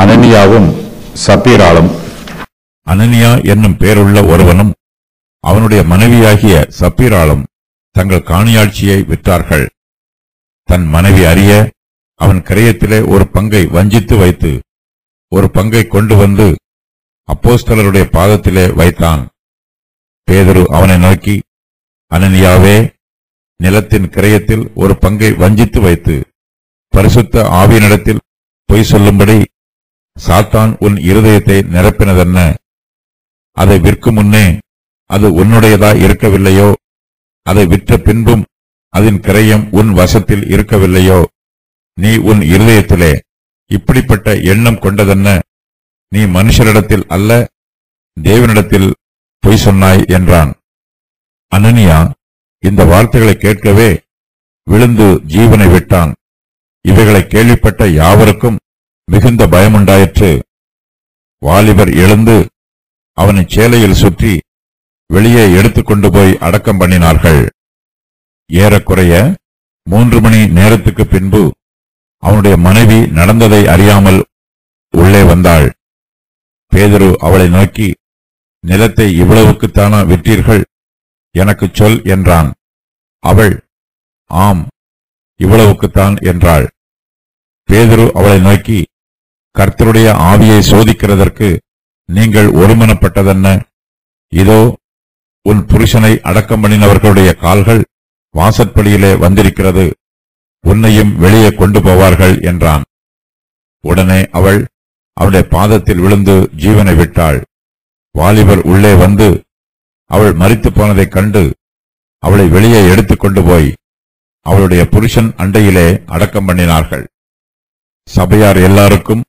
அனனியாவும் சப்பீராளும். அனனியா என்னும் பேருள்ள ஒருவனும் அவனுடைய மனைவியாகிய சப்பீராளும் தங்கள் காணியாட்சியை விற்றார்கள். தன் மனைவி அறிய அவன் கிரயத்திலே ஒரு பங்கை வஞ்சித்து வைத்து ஒரு பங்கை கொண்டு வந்து அப்போஸ்தலருடைய பாதத்திலே வைத்தான். பேதுரு அவனை நோக்கி, அனனியாவே, நிலத்தின் கிரயத்தில் ஒரு பங்கை வஞ்சித்து வைத்து பரிசுத்த ஆவியினிடத்தில் பொய் சொல்லும்படி சாத்தான் உன் இருதயத்தை நிரப்பினதென்ன? அதை விற்கும் முன்னே அது உன்னுடையதாய் இருக்கவில்லையோ? அதை விற்ற பின்பும் அதன் கிரயம் உன் வசத்தில் இருக்கவில்லையோ? நீ உன் இருதயத்திலே இப்படிப்பட்ட எண்ணம் கொண்டதென்ன? நீ மனுஷரிடத்தில் அல்ல, தேவனிடத்தில் பொய் சொன்னாய் என்றான். அனனியா இந்த வார்த்தைகளை கேட்கவே விழுந்து ஜீவனை விட்டான். இவைகளை கேள்விப்பட்ட யாவருக்கும் மிகுந்த பயமுண்டாயிற்று. வாலிபர் எழுந்து அவனை சேலையில் சுற்றி வெளியே எடுத்துக்கொண்டு போய் அடக்கம் பண்ணினார்கள். ஏறக்குறைய 3 மணி நேரத்துக்கு பின்பு அவனுடைய மனைவி நடந்ததை அறியாமல் உள்ளே வந்தாள். பேதுரு அவளை நோக்கி, நிலத்தை இவ்வளவுக்குத்தானா விற்றீர்கள்? எனக்கு சொல் என்றான். அவள், ஆம், இவ்வளவுக்குத்தான் என்றாள். பேதுரு அவளை நோக்கி, கர்த்தருடைய ஆவியை சோதிக்கிறதற்கு நீங்கள் ஒருமனப்பட்டதென்ன? இதோ உன் புருஷனை அடக்கம் பண்ணினவர்களுடைய கால்கள் வாசற்படியிலே வந்திருக்கிறது, உன்னையும் வெளியே கொண்டு போவார்கள் என்றான். உடனே அவள் அவளுடைய பாதத்தில் விழுந்து ஜீவனை விட்டாள். வாலிபர் உள்ளே வந்து அவள் மரித்து போனதைக் கண்டு அவளை வெளியே எடுத்துக்கொண்டு போய் அவளுடைய புருஷன் அண்டையிலே அடக்கம் பண்ணினார்கள். சபையார் எல்லாருக்கும்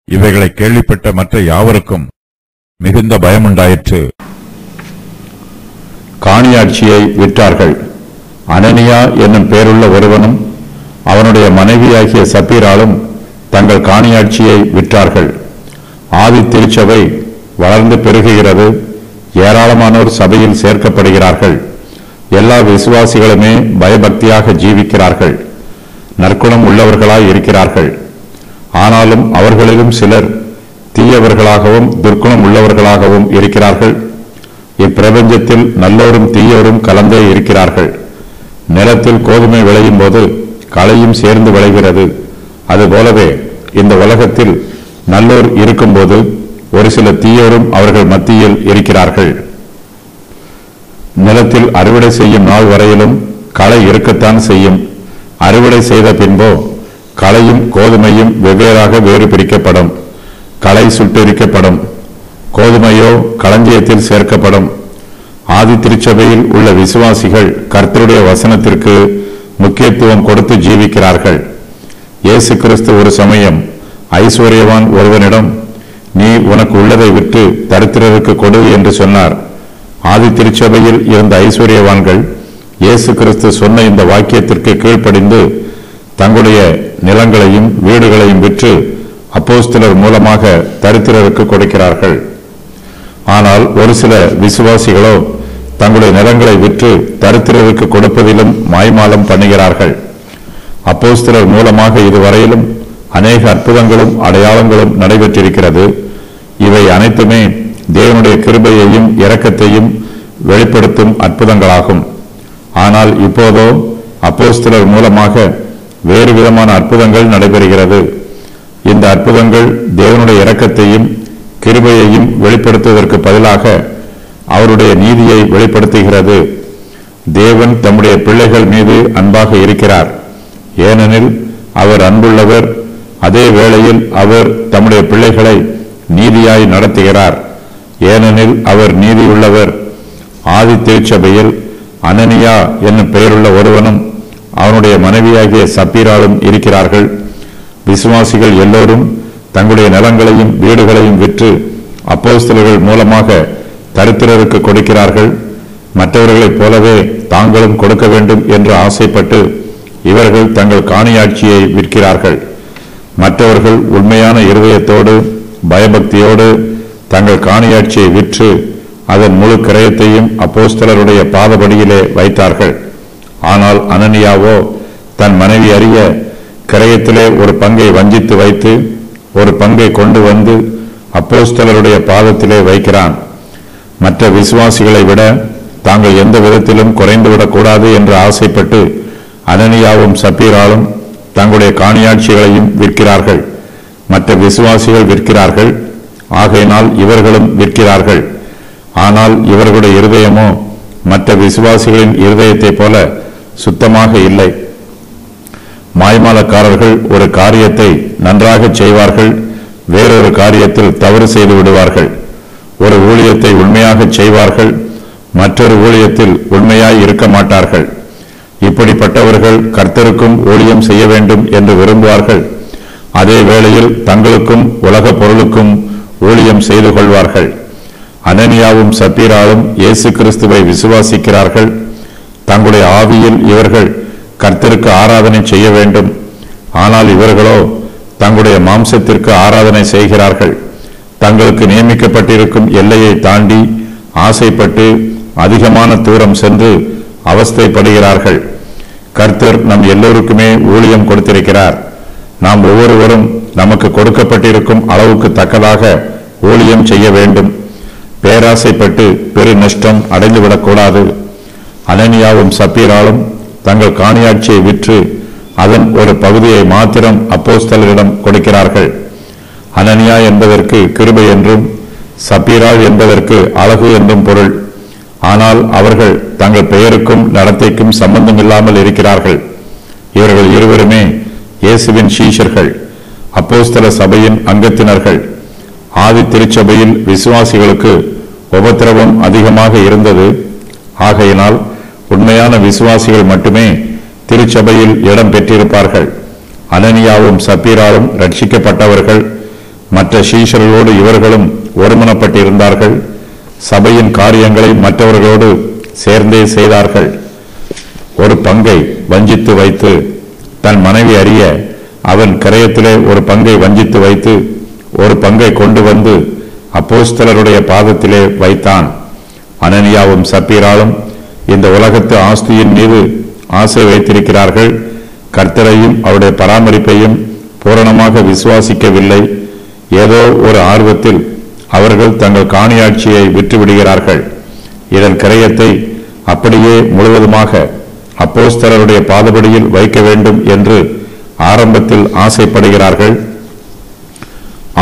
இவைகளை கேள்விப்பட்ட மற்ற யாவருக்கும் மிகுந்த பயமுண்டாயிற்று. காணியாட்சியை விற்றார்கள். அனனியா என்னும் பேருள்ள ஒருவனும் அவனுடைய மனைவியாகிய சப்பீராளும் தங்கள் காணியாட்சியை விற்றார்கள். ஆதி திருச்சபை வளர்ந்து பெருகுகிறது. ஏராளமானோர் சபையில் சேர்க்கப்படுகிறார்கள். எல்லா விசுவாசிகளுமே பயபக்தியாக ஜீவிக்கிறார்கள். நற்குணம் உள்ளவர்களாய் இருக்கிறார்கள். ஆனாலும் அவர்களிலும் சிலர் தீயவர்களாகவும் துர்க்குணம் உள்ளவர்களாகவும் இருக்கிறார்கள். இப்பிரபஞ்சத்தில் நல்லோரும் தீயோரும் கலந்தே இருக்கிறார்கள். நிலத்தில் கோதுமை விளையும் போது களையும் சேர்ந்து விளைகிறது. அதுபோலவே இந்த உலகத்தில் நல்லோர் இருக்கும்போது ஒரு சில தீயோரும் அவர்கள் மத்தியில் இருக்கிறார்கள். நிலத்தில் அறுவடை செய்யும் நாள் வரையிலும் களை இருக்கத்தான் செய்யும். அறுவடை செய்த பின்போ களையும் கோதுமையும் வெவ்வேறாக வேறு பிரிக்கப்படும். களை சுட்டெரிக்கப்படும், கோதுமையோ களஞ்சியத்தில் சேர்க்கப்படும். ஆதி திருச்சபையில் உள்ள விசுவாசிகள் கர்த்தருடைய வசனத்திற்கு முக்கியத்துவம் கொடுத்து ஜீவிக்கிறார்கள். இயேசு கிறிஸ்து ஒரு சமயம் ஐஸ்வர்யவான் ஒருவனிடம், நீ உனக்கு உள்ளதை விட்டு தரித்திரருக்கு கொடு என்று சொன்னார். ஆதி திருச்சபையில் இருந்த ஐஸ்வர்யவான்கள் இயேசு கிறிஸ்து சொன்ன இந்த வாக்கியத்திற்கு கீழ்ப்படிந்து தங்களுடைய நிலங்களையும் வீடுகளையும் விற்று அப்போஸ்தலர் மூலமாக தரித்திரருக்கு கொடுக்கிறார்கள். ஆனால் ஒரு சில விசுவாசிகளோ தங்களுடைய நிலங்களை விற்று தரித்திரருக்கு கொடுப்பதிலும் மாய்மாலம் பண்ணுகிறார்கள். அப்போஸ்தலர் மூலமாக இதுவரையிலும் அநேக அற்புதங்களும் அடையாளங்களும் நடைபெற்றிருக்கிறது. இவை அனைத்துமே தேவனுடைய கிருபையையும் இரக்கத்தையும் வெளிப்படுத்தும் அற்புதங்களாகும். ஆனால் இப்போதோ அப்போஸ்தலர் மூலமாக வேறு விதமான அற்புதங்கள் நடைபெறுகிறது. இந்த அற்புதங்கள் தேவனுடைய இரக்கத்தையும் கிருபையையும் வெளிப்படுத்துவதற்கு பதிலாக அவருடைய நீதியை வெளிப்படுத்துகிறது. தேவன் தம்முடைய பிள்ளைகள் மீது அன்பாக இருக்கிறார். ஏனெனில் அவர் அன்புள்ளவர். அதே வேளையில் அவர் தம்முடைய பிள்ளைகளை நீதியாய் நடத்துகிறார். ஏனெனில் அவர் நீதியுள்ளவர். ஆதி திருச்சபையில் அனனியா என்னும் பெயருள்ள ஒருவனும் அவனுடைய மனைவியாகிய சப்பீராளும் இருக்கிறார்கள். விசுவாசிகள் எல்லோரும் தங்களுடைய நிலங்களையும் வீடுகளையும் விற்று அப்போஸ்தலர்கள் மூலமாக தரித்திரருக்கு கொடுக்கிறார்கள். மற்றவர்களைப் போலவே தாங்களும் கொடுக்க வேண்டும் என்று ஆசைப்பட்டு இவர்கள் தங்கள் காணியாட்சியை விற்கிறார்கள். மற்றவர்கள் உண்மையான இருதயத்தோடு பயபக்தியோடு தங்கள் காணியாட்சியை விற்று அதன் முழு கிரயத்தையும் அப்போஸ்தலருடைய பாதபடியிலே வைத்தார்கள். ஆனால் அனனியாவோ தன் மனைவி அறிய கிரயத்திலே ஒரு பங்கை வஞ்சித்து வைத்து ஒரு பங்கை கொண்டு வந்து அப்போஸ்தலருடைய பாதத்திலே வைக்கிறான். மற்ற விசுவாசிகளை விட தாங்கள் எந்த விதத்திலும் குறைந்துவிடக்கூடாது என்று ஆசைப்பட்டு அனனியாவும் சப்பீராலும் தங்களுடைய காணியாட்சிகளையும் விற்கிறார்கள். மற்ற விசுவாசிகள் விற்கிறார்கள், ஆகையினால் இவர்களும் விற்கிறார்கள். ஆனால் இவர்களுடைய இருதயமோ மற்ற விசுவாசிகளின் இருதயத்தைப் போல சுத்தமாக இல்லை. மாய்மாலக்காரர்கள் ஒரு காரியத்தை நன்றாக செய்வார்கள், வேறொரு காரியத்தில் தவறு செய்து விடுவார்கள். ஒரு ஊழியத்தை உண்மையாக செய்வார்கள், மற்றொரு ஊழியத்தில் உண்மையாய் இருக்க மாட்டார்கள். இப்படிப்பட்டவர்கள் கர்த்தருக்கும் ஊழியம் செய்ய வேண்டும் என்று விரும்புவார்கள், அதே வேளையில் தங்களுக்கும் உலக பொருளுக்கும் ஊழியம் செய்து கொள்வார்கள். அனனியாவும் சப்பீராலும் இயேசு கிறிஸ்துவை விசுவாசிக்கிறார்கள். தங்களுடைய ஆவியில் இவர்கள் கர்த்தருக்கு ஆராதனை செய்ய வேண்டும். ஆனால் இவர்களோ தங்களுடைய மாம்சத்திற்கு ஆராதனை செய்கிறார்கள். தங்களுக்கு நியமிக்கப்பட்டிருக்கும் எல்லையை தாண்டி ஆசைப்பட்டு அதிகமான தூரம் சென்று அவஸ்தைப்படுகிறார்கள். கர்த்தர் நம் எல்லோருக்குமே ஊழியம் கொடுத்திருக்கிறார். நாம் ஒவ்வொருவரும் நமக்கு கொடுக்கப்பட்டிருக்கும் அளவுக்கு தக்கதாக ஊழியம் செய்ய வேண்டும். பேராசைப்பட்டு பெரு நஷ்டம் அடைந்துவிடக்கூடாது. அனனியாவும் சப்பீராலும் தங்கள் காணியாட்சியை விற்று அதன் ஒரு பகுதியை மாத்திரம் அப்போஸ்தலரிடம் கொடுக்கிறார்கள். அனனியா என்பதற்கு கிருபை என்றும் சப்பீராள் என்பதற்கு அழகு என்றும் பொருள். ஆனால் அவர்கள் தங்கள் பெயருக்கும் நடத்தைக்கும் சம்பந்தமில்லாமல் இருக்கிறார்கள். இவர்கள் இருவருமே இயேசுவின் சீஷர்கள், அப்போஸ்தல சபையின் அங்கத்தினர்கள். ஆதி திருச்சபையில் விசுவாசிகளுக்கு உபத்திரவம் அதிகமாக இருந்தது. ஆகையினால் உண்மையான விசுவாசிகள் மட்டுமே திருச்சபையில் இடம் பெற்றிருப்பார்கள். அனனியாவும் சப்பீராலும் ரட்சிக்கப்பட்டவர்கள். மற்ற சீஷர்களோடு இவர்களும் ஒருமனப்பட்டிருந்தார்கள். சபையின் காரியங்களை மற்றவர்களோடு சேர்ந்தே செய்தார்கள். ஒரு பங்கை வஞ்சித்து வைத்து தன் மனைவி அறிய அவன் கிரயத்திலே ஒரு பங்கை வஞ்சித்து வைத்து ஒரு பங்கை கொண்டு வந்து அப்போஸ்தலருடைய பாதத்திலே வைத்தான். அனனியாவும் சப்பீராலும் இந்த உலகத்து ஆஸ்தியின் மீது ஆசை வைத்திருக்கிறார்கள். கர்த்தரையும் அவருடைய பராமரிப்பையும் பூரணமாக விசுவாசிக்கவில்லை. ஏதோ ஒரு ஆர்வத்தில் அவர்கள் தங்கள் காணியாட்சியை விற்றுவிடுகிறார்கள். இதன் கிரயத்தை அப்படியே முழுவதுமாக அப்போஸ்தலருடைய பாதபடியில் வைக்க வேண்டும் என்று ஆரம்பத்தில் ஆசைப்படுகிறார்கள்.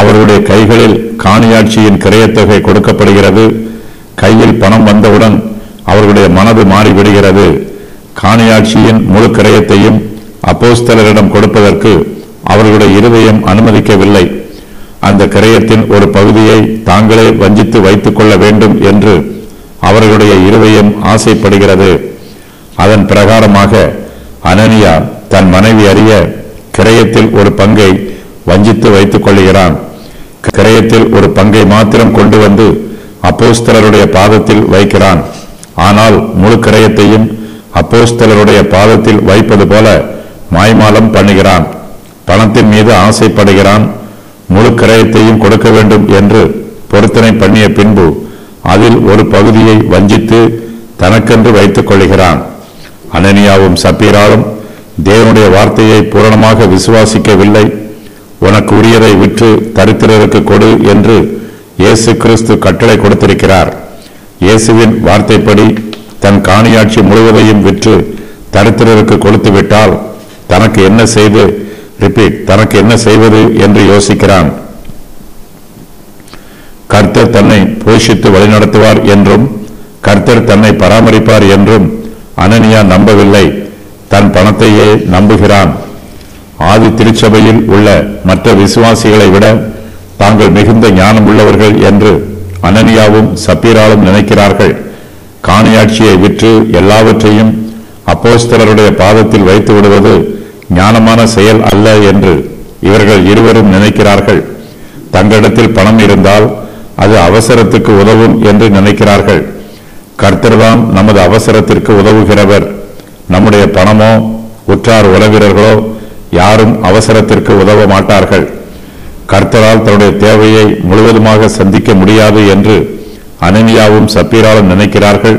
அவருடைய கைகளில் காணியாட்சியின் கிரயத்தொகை கொடுக்கப்படுகிறது. கையில் பணம் வந்தவுடன் அவர்களுடைய மனது மாறிவிடுகிறது. காணியாட்சியின் முழு கிரயத்தையும் அப்போஸ்தலரிடம் கொடுப்பதற்கு அவர்களுடைய இருதயம் அனுமதிக்கவில்லை. அந்த கிரயத்தின் ஒரு பகுதியை தாங்களே வஞ்சித்து வைத்துக் கொள்ள வேண்டும் என்று அவர்களுடைய இருதயம் ஆசைப்படுகிறது. அதன் பிரகாரமாக அனனியா தன் மனைவி அறிய கிரயத்தில் ஒரு பங்கை வஞ்சித்து வைத்துக் கொள்கிறான். கிரயத்தில் ஒரு பங்கை மாத்திரம் கொண்டு வந்து அப்போஸ்தலருடைய பாதத்தில் வைக்கிறான். ஆனால் முழு கிரயத்தையும் அப்போஸ்தலருடைய பாதத்தில் வைப்பது போல மாய்மாலம் பண்ணுகிறான். பணத்தின் மீது ஆசைப்படுகிறான். முழு கிரயத்தையும் கொடுக்க வேண்டும் என்று பொருத்தனை பண்ணிய பின்பு அதில் ஒரு பகுதியை வஞ்சித்து தனக்கென்று வைத்துக் கொள்கிறான். அனனியாவும் சப்பீராலும் தேவனுடைய வார்த்தையை பூரணமாக விசுவாசிக்கவில்லை. உனக்கு உரியதை விற்று தரித்திரருக்கு கொடு என்று இயேசு கிறிஸ்து கட்டளை கொடுத்திருக்கிறார். இயேசுவின் வார்த்தைப்படி தன் காணியாட்சி முழுவதையும் விற்று தரித்திரருக்கு கொடுத்து விட்டால் தனக்கு என்ன செய்வது என்று யோசிக்கிறான். கர்த்தர் தன்னை போஷித்து வழிநடத்துவார் என்றும் கர்த்தர் தன்னை பராமரிப்பார் என்றும் அனனியா நம்பவில்லை. தன் பணத்தையே நம்புகிறான். ஆதி திருச்சபையில் உள்ள மற்ற விசுவாசிகளை விட தாங்கள் மிகுந்த ஞானம் உள்ளவர்கள் என்று அனனியாவும் சப்பீராலும் நினைக்கிறார்கள். காணியாட்சியை விற்று எல்லாவற்றையும் அப்போஸ்தலருடைய பாதத்தில் வைத்து விடுவது ஞானமான செயல் அல்ல என்று இவர்கள் இருவரும் நினைக்கிறார்கள். தங்களிடத்தில் பணம் இருந்தால் அது அவசரத்துக்கு உதவும் என்று நினைக்கிறார்கள். கர்த்தர்தான் நமது அவசரத்திற்கு உதவுகிறவர். நம்முடைய பணமோ உற்றார் உறவினர்களோ யாரும் அவசரத்திற்கு உதவ மாட்டார்கள். கர்த்தரால் தன்னுடைய தேவையை முழுவதுமாக சந்திக்க முடியாது என்று அனனியாவும் சப்பீராலும் நினைக்கிறார்கள்.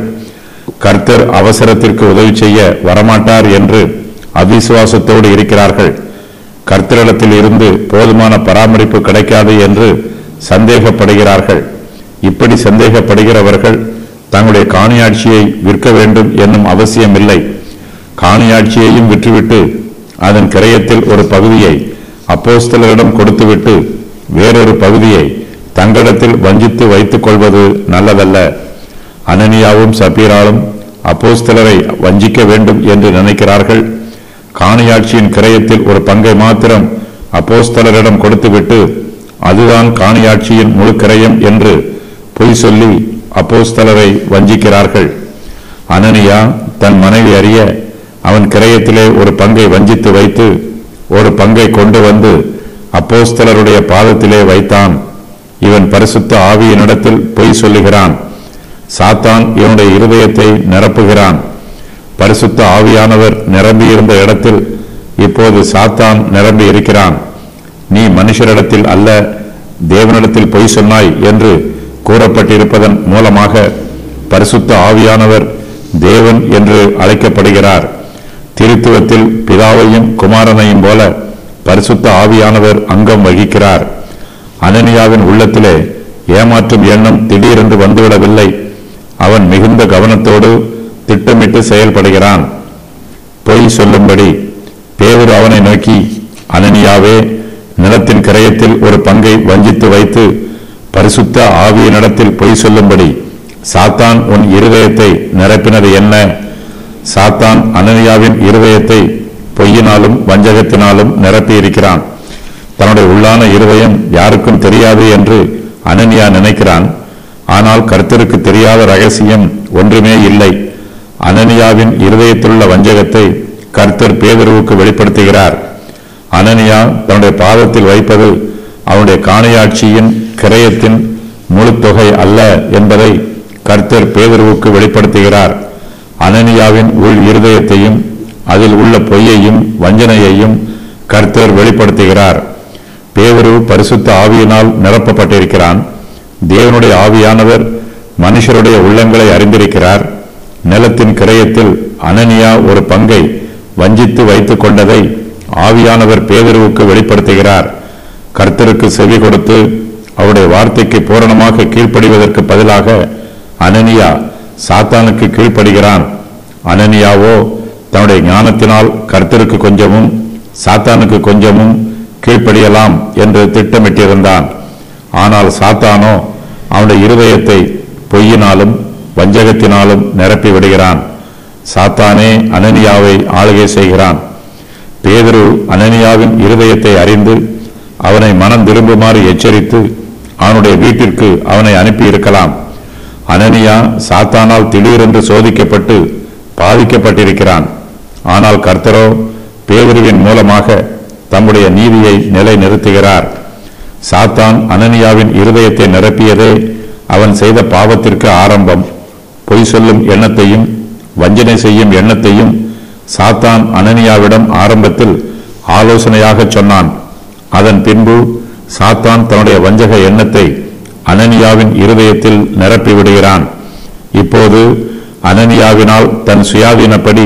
கர்த்தர் அவசரத்திற்கு உதவி செய்ய வரமாட்டார் என்று அவிசுவாசத்தோடு இருக்கிறார்கள். கர்த்தரிடத்தில் இருந்து போதுமான பராமரிப்பு கிடைக்காது என்று சந்தேகப்படுகிறார்கள். இப்படி சந்தேகப்படுகிறவர்கள் தங்களுடைய காணியாட்சியை விற்க வேண்டும் என்னும் அவசியமில்லை. காணியாட்சியையும் விற்றுவிட்டு அதன் கிரயத்தில் ஒரு பகுதியை அப்போஸ்தலரிடம் கொடுத்துவிட்டு வேறொரு பகுதியை தங்களிடத்தில் வஞ்சித்து வைத்துக் கொள்வது நல்லதல்ல. அனனியாவும் சப்பீராலும் அப்போஸ்தலரை வஞ்சிக்க வேண்டும் என்று நினைக்கிறார்கள். காணியாட்சியின் கிரயத்தில் ஒரு பங்கை மாத்திரம் அப்போஸ்தலரிடம் கொடுத்துவிட்டு அதுதான் காணியாட்சியின் முழு கிரயம் என்று பொய் சொல்லி அப்போஸ்தலரை வஞ்சிக்கிறார்கள். அனனியா தன் மனைவி அறிய அவன் கிரயத்திலே ஒரு பங்கை வஞ்சித்து வைத்து ஒரு பங்கை கொண்டு வந்து அப்போஸ்தலருடைய பாதத்திலே வைத்தான். இவன் பரிசுத்த ஆவியினிடத்தில் பொய் சொல்லுகிறான். சாத்தான் இவனுடைய இருதயத்தை நிரப்புகிறான். பரிசுத்த ஆவியானவர் நிரம்பியிருந்த இடத்தில் இப்போது சாத்தான் நிரம்பி இருக்கிறான். நீ மனுஷரிடத்தில் அல்ல தேவனிடத்தில் பொய் சொன்னாய் என்று கூறப்பட்டிருப்பதன் மூலமாக பரிசுத்த ஆவியானவர் தேவன் என்று அழைக்கப்படுகிறார். திருத்துவத்தில் பிதாவையும் குமாரனையும் போல பரிசுத்த ஆவியானவர் அங்கம் வகிக்கிறார். அனனியாவின் உள்ளத்திலே ஏமாற்றும் எண்ணம் திடீரென்று வந்துவிடவில்லை. அவன் மிகுந்த கவனத்தோடு திட்டமிட்டு செயல்படுகிறான். பொய் சொல்லும்படி பேதுரு அவனை நோக்கி, அனனியாவே, நிலத்தின் கிரயத்தில் ஒரு பங்கை வஞ்சித்து வைத்து பரிசுத்த ஆவியினிடத்தில் பொய் சொல்லும்படி சாத்தான் உன் இருதயத்தை நிரப்பினது என்ன? சாத்தான் அனனியாவின் இருதயத்தை பொய்யினாலும் வஞ்சகத்தினாலும் நிரப்பியிருக்கிறான். தன்னுடைய உள்ளான இருதயம் யாருக்கும் தெரியாது என்று அனனியா நினைக்கிறான். ஆனால் கர்த்தருக்கு தெரியாத ரகசியம் ஒன்றுமே இல்லை. அனனியாவின் இருதயத்திலுள்ள வஞ்சகத்தை கர்த்தர் பேதுருவுக்கு வெளிப்படுத்துகிறார். அனனியா தன்னுடைய பாதத்தில் வைப்பது அவனுடைய காணியாட்சியின் கிரயத்தின் முழு தொகை அல்ல என்பதை கர்த்தர் பேதுருவுக்கு வெளிப்படுத்துகிறார். அனனியாவின் உள் இருதயத்தையும் அதில் உள்ள பொய்யையும் வஞ்சனையையும் கர்த்தர் வெளிப்படுத்துகிறார். பேதுரு பரிசுத்த ஆவியினால் நிரப்பப்பட்டிருக்கிறான். தேவனுடைய ஆவியானவர் மனுஷருடைய உள்ளங்களை அறிந்திருக்கிறார். நிலத்தின் கிரயத்தில் அனனியா ஒரு பங்கை வஞ்சித்து வைத்துக் கொண்டதை ஆவியானவர் பேதுருவுக்கு வெளிப்படுத்துகிறார். கர்த்தருக்கு செவி கொடுத்து அவருடைய வார்த்தைக்கு பூரணமாக கீழ்ப்படிவதற்கு பதிலாக அனனியா சாத்தானுக்கு கீழ்ப்படுகிறான். அனனியாவோ தன்னுடைய ஞானத்தினால் கர்த்தருக்கு கொஞ்சமும் சாத்தானுக்கு கொஞ்சமும் கீழ்ப்படியலாம் என்று திட்டமிட்டிருந்தான். ஆனால் சாத்தானோ அவனுடைய இருதயத்தை பொய்யினாலும் வஞ்சகத்தினாலும் நிரப்பி விடுகிறான். சாத்தானே அனனியாவை ஆளுகை செய்கிறான். பேதுரு அனனியாவின் இருதயத்தை அறிந்து அவனை மனம் திரும்புமாறு எச்சரித்து அவனுடைய வீட்டிற்கு அவனை அனுப்பி இருக்கலாம். அனனியா சாத்தானால் திடீரென்று சோதிக்கப்பட்டு பாதிக்கப்பட்டிருக்கிறான். ஆனால் கர்த்தரோ பேதுருவின் மூலமாக தம்முடைய நீதியை நிலை நிறுத்துகிறார். சாத்தான் அனனியாவின் இருதயத்தை நிரப்பியதே அவன் செய்த பாவத்திற்கு ஆரம்பம். பொய் சொல்லும் எண்ணத்தையும் வஞ்சனை செய்யும் எண்ணத்தையும் சாத்தான் அனனியாவிடம் ஆரம்பத்தில் ஆலோசனையாக சொன்னான். அதன் பின்பு சாத்தான் தன்னுடைய வஞ்சக எண்ணத்தை அனனியாவின் இருதயத்தில் நிரப்பி விடுகிறான். இப்போது அனனியாவினால் தன் சுயாதீனப்படி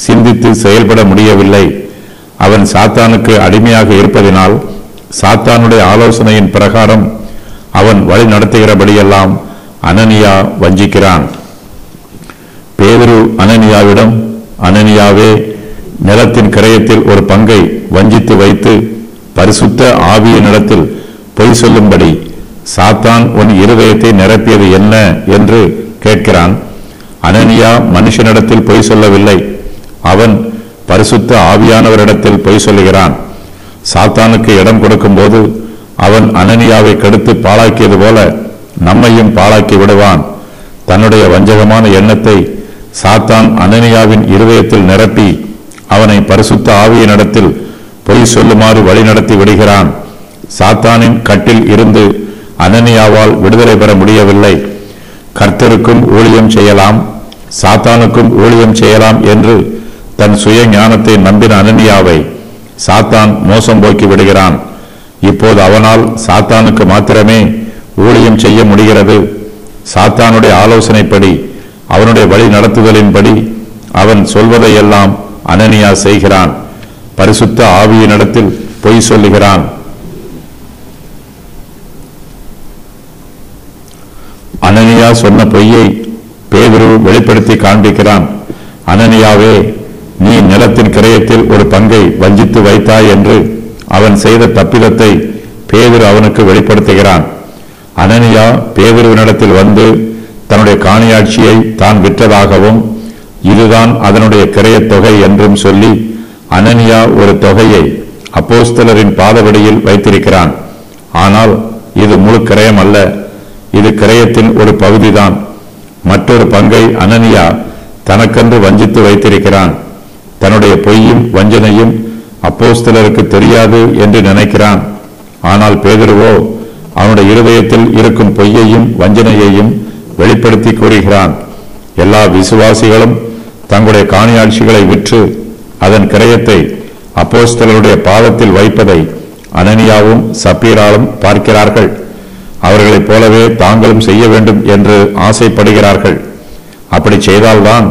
சிந்தித்து செயல்பட முடியவில்லை. அவன் சாத்தானுக்கு அடிமையாக இருப்பதினால் சாத்தானுடைய ஆலோசனையின் பிரகாரம் அவன் வழி நடத்துகிறபடியெல்லாம் அனனியா வஞ்சிக்கிறான். பேதுரு அனனியாவிடம், அனனியாவே, நிலத்தின் கிரயத்தில் ஒரு பங்கை வஞ்சித்து வைத்து பரிசுத்த ஆவியினிடத்தில் பொய் சொல்லும்படி சாத்தான் உன் இருதயத்தை நிரப்பியது என்ன என்று கேட்கிறான். அனனியா மனுஷனிடத்தில் பொய் சொல்லவில்லை. அவன் பரிசுத்த ஆவியானவரிடத்தில் பொய் சொல்லுகிறான். சாத்தானுக்கு இடம் கொடுக்கும் போது அவன் அனனியாவை கெடுத்து பாழாக்கியது போல நம்மையும் பாழாக்கி விடுவான். தன்னுடைய வஞ்சகமான எண்ணத்தை சாத்தான் அனனியாவின் இருதயத்தில் நிரப்பி அவனை பரிசுத்த ஆவியினிடத்தில் பொய் சொல்லுமாறு வழிநடத்தி விடுகிறான். சாத்தானின் கட்டில் இருந்து அனனியாவால் விடுதலை பெற முடியவில்லை. கர்த்தருக்கும் ஊழியம் செய்யலாம், சாத்தானுக்கும் ஊழியம் செய்யலாம் என்று தன் சுய ஞானத்தை நம்பின அனனியாவை சாத்தான் மோசம் போக்கி விடுகிறான். இப்போது அவனால் சாத்தானுக்கு மாத்திரமே ஊழியம் செய்ய முடிகிறது. சாத்தானுடைய ஆலோசனைப்படி, அவனுடைய வழி நடத்துதலின்படி அவன் சொல்வதையெல்லாம் அனனியா செய்கிறான். பரிசுத்த ஆவியினிடத்தில் பொய் சொல்லுகிறான். அனனியா சொன்ன பொய்யை பேதுரு வெளிப்படுத்தி காண்பிக்கிறான். அனனியாவே, நீ நிலத்தின் கிரயத்தில் ஒரு பங்கை வஞ்சித்து வைத்தாய் என்று அவன் செய்த தப்பிதத்தை பேதுரு அவனுக்கு வெளிப்படுத்துகிறான். அனனியா பேதுருவினிடத்தில் வந்து தன்னுடைய காணியாட்சியை தான் விற்றதாகவும் இதுதான் அதனுடைய கிரயத் தொகை என்றும் சொல்லி அனனியா ஒரு தொகையை அப்போஸ்தலரின் பாதவடியில் வைத்திருக்கிறான். ஆனால் இது முழு கிரயம் அல்ல, இது கிரயத்தின் ஒரு பகுதிதான். மற்றொரு பங்கை அனனியா தனக்கென்று வஞ்சித்து வைத்திருக்கிறான். தன்னுடைய பொய்யும் வஞ்சனையும் அப்போஸ்தலருக்கு தெரியாது என்று நினைக்கிறான். ஆனால் பேதுருவோ அவனுடைய இருதயத்தில் இருக்கும் பொய்யையும் வஞ்சனையையும் வெளிப்படுத்தி கூறுகிறான். எல்லா விசுவாசிகளும் தங்களுடைய காணியாட்சிகளை விற்று அதன் கிரயத்தை அப்போஸ்தலருடைய பாதத்தில் வைப்பதை அனனியாவும் சப்பீராலும் பார்க்கிறார்கள். அவர்களைப் போலவே தாங்களும் செய்ய வேண்டும் என்று ஆசைப்படுகிறார்கள். அப்படி செய்தால்தான்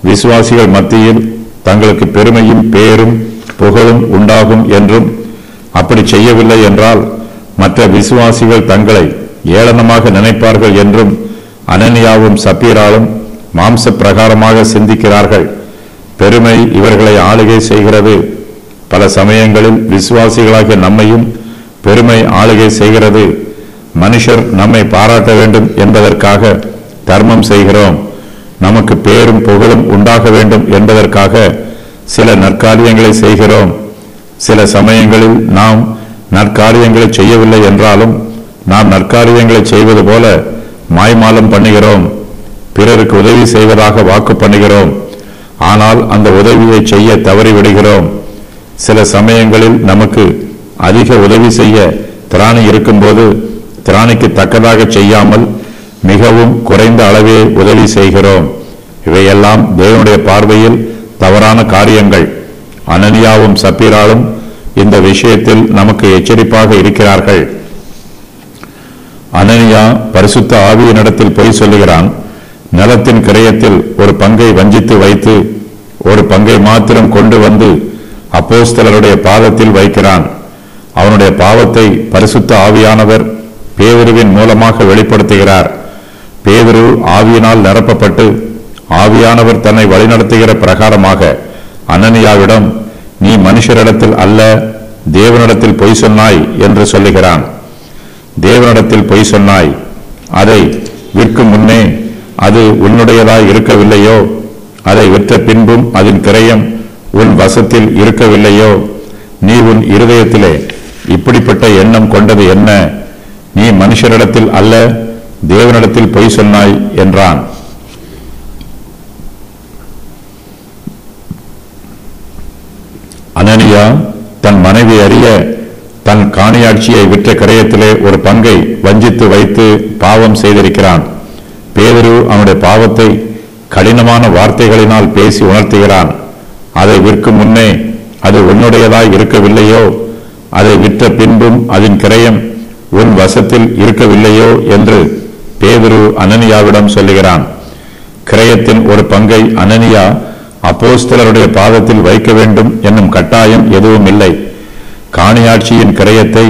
விசுவாசிகள் மத்தியில் தங்களுக்கு பெருமையும் பேரும் புகழும் உண்டாகும் என்றும், அப்படி செய்யவில்லை என்றால் மற்ற விசுவாசிகள் தங்களை ஏளனமாக நினைப்பார்கள் என்றும் அனனியாவும் சப்பீராலும் மாம்ச பிரகாரமாக சிந்திக்கிறார்கள். பெருமை இவர்களை ஆளுகை செய்கிறது. பல சமயங்களில் விசுவாசிகளாகிய நம்மையும் பெருமை ஆளுகை செய்கிறது. மனுஷர் நம்மை பாராட்ட வேண்டும் என்பதற்காக தர்மம் செய்கிறோம். நமக்கு பேரும் புகழும் உண்டாக வேண்டும் என்பதற்காக சில நற்காரியங்களை செய்கிறோம். சில சமயங்களில் நாம் நற்காரியங்களை செய்யவில்லை என்றாலும் நாம் நற்காரியங்களை செய்வது போல மாய்மாலம் பண்ணுகிறோம். பிறருக்கு உதவி செய்வதாக வாக்கு பண்ணுகிறோம். ஆனால் அந்த உதவியை செய்ய தவறிவிடுகிறோம். சில சமயங்களில் நமக்கு அதிக உதவி செய்ய திராணி இருக்கும்போது திராணிக்கு தக்கதாக செய்யாமல் மிகவும் குறைந்த அளவே உதவி செய்கிறோம். இவையெல்லாம் தேவனுடைய பார்வையில் தவறான காரியங்கள். அனனியாவும் சப்பீராலும் இந்த விஷயத்தில் நமக்கு எச்சரிப்பாக இருக்கிறார்கள். அனனியா பரிசுத்த ஆவியினிடத்தில் பொய் சொல்லுகிறான். நிலத்தின் கிரயத்தில் ஒரு பங்கை வஞ்சித்து வைத்து ஒரு பங்கை மாத்திரம் கொண்டு வந்து அப்போஸ்தலருடைய பாதத்தில் வைக்கிறான். அவனுடைய பாவத்தை பரிசுத்த ஆவியானவர் பேதுருவின் மூலமாக வெளிப்படுத்துகிறார். பேதுரு ஆவியினால் நிரப்பப்பட்டு ஆவியானவர் தன்னை வழிநடத்துகிற பிரகாரமாக அனனியாவிடம், நீ மனுஷரிடத்தில் அல்ல தேவனிடத்தில் பொய் சொன்னாய் என்று சொல்லுகிறான். தேவனிடத்தில் பொய் சொன்னாய். அதை விற்கும் முன்னே அது உன்னுடையதாய் இருக்கவில்லையோ? அதை விற்ற பின்பும் அதன் கிரயம் உன் வசத்தில் இருக்கவில்லையோ? நீ உன் இருதயத்திலே இப்படிப்பட்ட எண்ணம் கொண்டது என்ன? நீ மனுஷரிடத்தில் அல்ல தேவனிடத்தில் பொய் சொன்னாய் என்றான். அனனியா தன் மனைவி அறிய தன் காணியாட்சியை விற்ற கிரயத்திலே ஒரு பங்கை வஞ்சித்து வைத்து பாவம் செய்திருக்கிறான். பேதுரு அவனுடைய பாவத்தை கடினமான வார்த்தைகளினால் பேசி உணர்த்துகிறான். அதை விற்கும் முன்னே அது உன்னுடையதாய் இருக்கவில்லையோ? அதை விற்ற பின்பும் அதன் கிரயம் உன் வசத்தில் இருக்கவில்லையோ என்று பேதுரு அனனியாவிடம் சொல்லுகிறான். கிரயத்தின் ஒரு பங்கை அனனியா அப்போஸ்தலருடைய பாதத்தில் வைக்க வேண்டும் என்னும் கட்டாயம் எதுவும் இல்லை. காணியாட்சியின் கிரயத்தை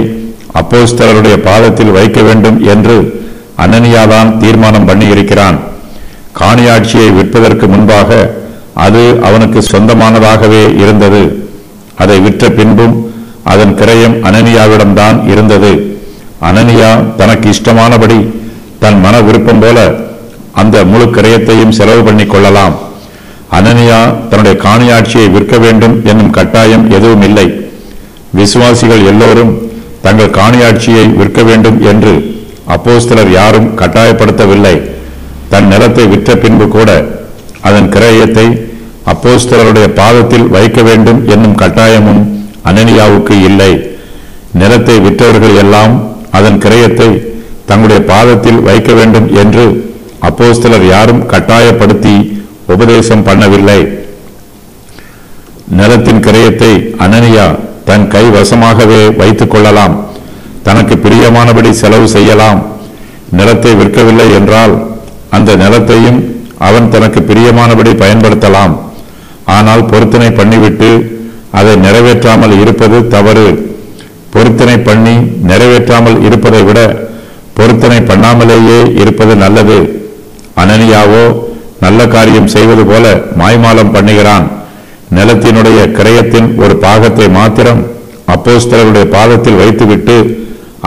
அப்போஸ்தலருடைய பாதத்தில் வைக்க வேண்டும் என்று அனனியாதான் தீர்மானம் பண்ணியிருக்கிறான். காணியாட்சியை விற்பதற்கு முன்பாக அது அவனுக்கு சொந்தமானதாகவே இருந்தது. அதை விற்ற பின்பும் அதன் கிரயம் அனனியாவிடம்தான் இருந்தது. அனனியா தனக்கு இஷ்டமானபடி தன் மன விருப்பம் போல அந்த முழு கிரயத்தையும் செலவு பண்ணி கொள்ளலாம். அனனியா தன்னுடைய காணியாட்சியை விற்க வேண்டும் என்னும் கட்டாயம் எதுவும் இல்லை. விசுவாசிகள் எல்லோரும் தங்கள் காணியாட்சியை விற்க வேண்டும் என்று அப்போஸ்தலர் யாரும் கட்டாயப்படுத்தவில்லை. தன் நிலத்தை விற்ற பின்பு கூட அதன் கிரயத்தை அப்போஸ்தலருடைய பாதத்தில் வைக்க வேண்டும் என்னும் கட்டாயமும் அனனியாவுக்கு இல்லை. நிலத்தை விற்றவர்கள் எல்லாம் அதன் கிரயத்தை தங்களுடைய பாதத்தில் வைக்க வேண்டும் என்று அப்போஸ்தலர் யாரும் கட்டாயப்படுத்தி உபதேசம் பண்ணவில்லை. நிலத்தின் கிரயத்தை அனனியா தன் கை வசமாகவே வைத்துக் கொள்ளலாம். தனக்கு பிரியமானபடி செலவு செய்யலாம். நிலத்தை விற்கவில்லை என்றால் அந்த நிலத்தையும் அவன் தனக்கு பிரியமானபடி பயன்படுத்தலாம். ஆனால் பொருத்தனை பண்ணிவிட்டு அதை நிறைவேற்றாமல் இருப்பது தவறு. பொருத்தனை பண்ணி நிறைவேற்றாமல் இருப்பதை விட பொருத்தனை பண்ணாமலேயே இருப்பது நல்லது. அனனியாவோ நல்ல காரியம் செய்வது போல மாய்மாலம் பண்ணுகிறான். நிலத்தினுடைய கிரயத்தின் ஒரு பாகத்தை மாத்திரம் அப்போஸ்தலருடைய பாதத்தில் வைத்துவிட்டு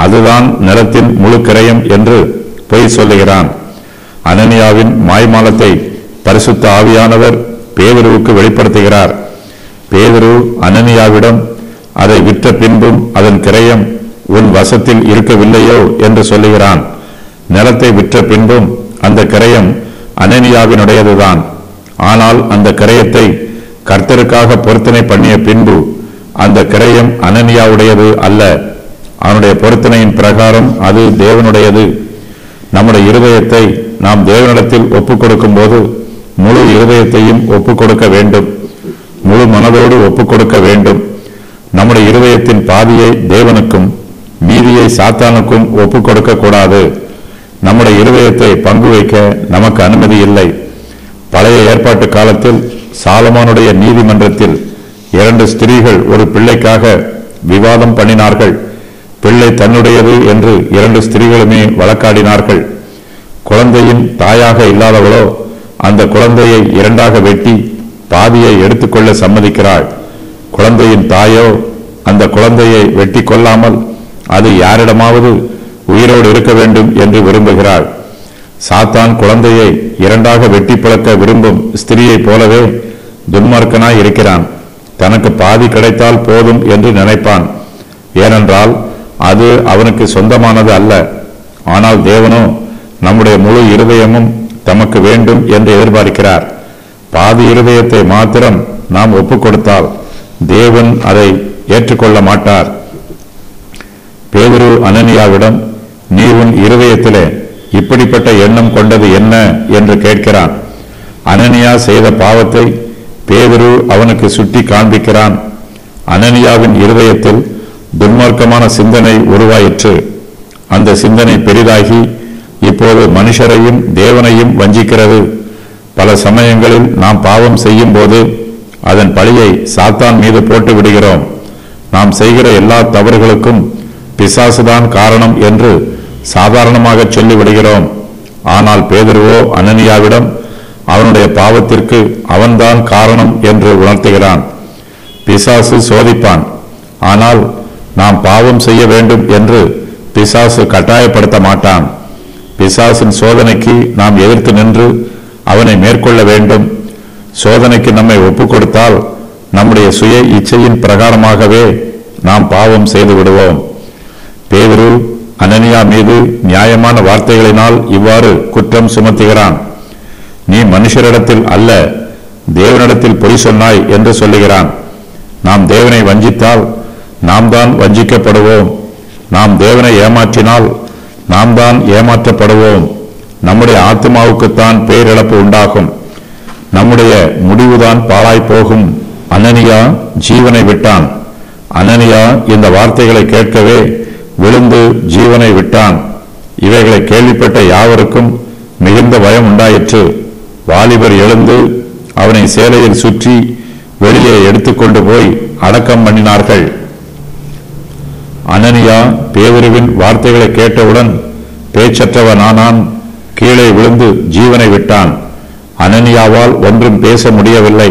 அதுதான் நிலத்தின் முழு கிரயம் என்று பொய் சொல்லுகிறான். அனனியாவின் மாய்மாலத்தை பரிசுத்த ஆவியானவர் பேதுருவுக்கு வெளிப்படுத்துகிறார். பேதுரு அனனியாவிடம் அதை விற்ற பின்பும் அதன் கிரயம் உன் வசத்தில் இருக்கவில்லையோ என்று சொல்லுகிறான். நிலத்தை விற்ற பின்பும் அந்த கிரயம் அனனியாவினுடையதுதான். ஆனால் அந்த கிரயத்தை கர்த்தருக்காக பொருத்தனை பண்ணிய பின்பு அந்த கிரயம் அனனியாவுடையது அல்ல. அவனுடைய பொருத்தனையின் பிரகாரம் அது தேவனுடையது. நம்முடைய இருதயத்தை நாம் தேவனிடத்தில் ஒப்புக் கொடுக்கும் போது முழு இருதயத்தையும் ஒப்புக் கொடுக்க வேண்டும். முழு மனதோடு ஒப்புக் கொடுக்க வேண்டும். நம்முடைய இருதயத்தின் பாதியை தேவனுக்கும் மீதியை சாத்தானுக்கும் ஒப்புக் கொடுக்க கூடாது. நம்முடைய இருதயத்தை பங்கு வைக்க நமக்கு அனுமதி இல்லை. பழைய ஏற்பாட்டு காலத்தில் சாலமோனுடைய நீதிமன்றத்தில் 2 ஸ்திரீகள் ஒரு பிள்ளைக்காக விவாதம் பண்ணினார்கள். பிள்ளை தன்னுடையது என்று 2 ஸ்திரீகளுமே வழக்காடினார்கள். குழந்தையின் தாயாக இல்லாதவளோ அந்த குழந்தையை 2ஆக வெட்டி பாதியை எடுத்துக்கொள்ள சம்மதிக்கிறாள். குழந்தையின் தாயோ அந்த குழந்தையை வெட்டி கொள்ளாமல் அது யாரிடமாவது உயிரோடு இருக்க வேண்டும் என்று விரும்புகிறாள். சாத்தான் குழந்தையை 2ஆக வெட்டி பிளக்க விரும்பும் ஸ்திரியைப் போலவே துன்மார்க்கனாய் இருக்கிறான். தனக்கு பாதி கிடைத்தால் போதும் என்று நினைப்பான். ஏனென்றால் அது அவனுக்கு சொந்தமானது அல்ல. ஆனால் தேவனோ நம்முடைய முழு இருதயமும் தமக்கு வேண்டும் என்று எதிர்பார்க்கிறார். பாதி இருதயத்தை மாத்திரம் நாம் ஒப்புக் கொடுத்தால் தேவன் அதை ஏற்றுக்கொள்ள மாட்டார். பேதுரு அனனியாவிடம் நீ உன் இருதயத்திலே இப்படிப்பட்ட எண்ணம் கொண்டது என்ன என்று கேட்கிறான். அனனியா செய்த பாவத்தை பேதுரு அவனுக்கு சுட்டி காண்பிக்கிறான். அனனியாவின் இருதயத்தில் துன்மார்க்கமான சிந்தனை உருவாயிற்று. அந்த சிந்தனை பெரிதாகி இப்போது மனுஷரையும் தேவனையும் வஞ்சிக்கிறது. பல சமயங்களில் நாம் பாவம் செய்யும் போது அதன் பழியை சாத்தான் மீது போட்டு விடுகிறோம். நாம் செய்கிற எல்லா தவறுகளுக்கும் பிசாசுதான் காரணம் என்று சாதாரணமாக சொல்லிவிடுகிறோம். ஆனால் பேதுருவோ அனனியாவிடம் அவனுடைய பாவத்திற்கு அவன்தான் காரணம் என்று உணர்த்துகிறான். பிசாசு சோதிப்பான். ஆனால் நாம் பாவம் செய்ய வேண்டும் என்று பிசாசு கட்டாயப்படுத்த மாட்டான். பிசாசின் சோதனைக்கு நாம் எதிர்த்து நின்று அவனை மேற்கொள்ள வேண்டும். சோதனைக்கு நம்மை ஒப்புக் கொடுத்தால் நம்முடைய சுய இச்சையின் பிரகாரமாகவே நாம் பாவம் செய்து விடுவோம். பேதுரு அனனியா மீது நியாயமான வார்த்தைகளினால் இவ்வாறு குற்றம் சுமத்துகிறான். நீ மனுஷரிடத்தில் அல்ல தேவனிடத்தில் பொய் சொன்னாய் என்று சொல்லுகிறான். நாம் தேவனை வஞ்சித்தால் நாம் தான் வஞ்சிக்கப்படுவோம். நாம் தேவனை ஏமாற்றினால் நாம் தான் ஏமாற்றப்படுவோம். நம்முடைய ஆத்மாவுக்குத்தான் பேரிழப்பு உண்டாகும். நம்முடைய முடிவுதான் பாழாய் போகும். அனனியா ஜீவனை விட்டான். அனனியா இந்த வார்த்தைகளை கேட்கவே விழுந்து ஜீவனை விட்டான். இவைகளை கேள்விப்பட்ட யாவருக்கும் மிகுந்த பயம் உண்டாயிற்று. வாலிபர் எழுந்து அவனை சேலையில் சுற்றி வெளியே எடுத்துக்கொண்டு போய் அடக்கம் பண்ணினார்கள். அனனியா பேதுருவின் வார்த்தைகளை கேட்டவுடன் பேச்சற்றவனானான். கீழே விழுந்து ஜீவனை விட்டான். அனனியாவால் ஒன்றும் பேச முடியவில்லை.